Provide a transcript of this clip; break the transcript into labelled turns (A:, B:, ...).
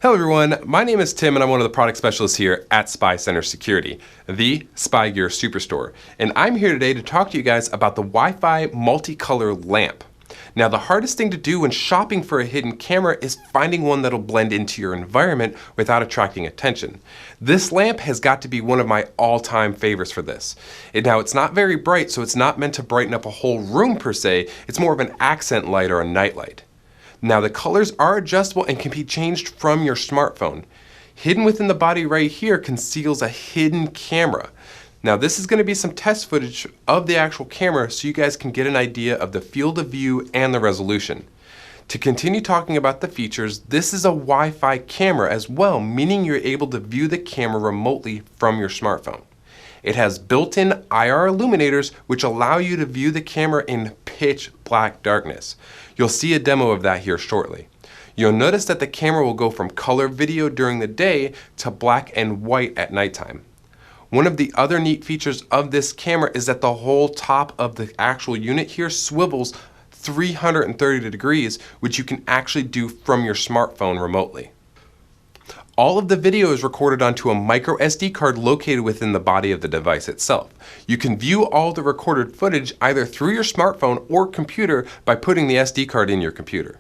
A: Hello everyone, my name is Tim and I'm one of the product specialists here at SpyCentre Security, the Spy Gear Superstore. And I'm here today to talk to you guys about the Wi-Fi multicolor lamp. Now the hardest thing to do when shopping for a hidden camera is finding one that'll blend into your environment without attracting attention. This lamp has got to be one of my all-time favorites for this. Now it's not very bright, so it's not meant to brighten up a whole room per se, it's more of an accent light or a night light. Now the colors are adjustable and can be changed from your smartphone. Hidden within the body right here conceals a hidden camera. Now this is going to be some test footage of the actual camera so you guys can get an idea of the field of view and the resolution. To continue talking about the features, this is a Wi-Fi camera as well, meaning you're able to view the camera remotely from your smartphone. It has built-in IR illuminators which allow you to view the camera in pitch black darkness. You'll see a demo of that here shortly. You'll notice that the camera will go from color video during the day to black and white at nighttime. One of the other neat features of this camera is that the whole top of the actual unit here swivels 330 degrees, which you can actually do from your smartphone remotely. All of the video is recorded onto a micro SD card located within the body of the device itself. You can view all the recorded footage either through your smartphone or computer by putting the SD card in your computer.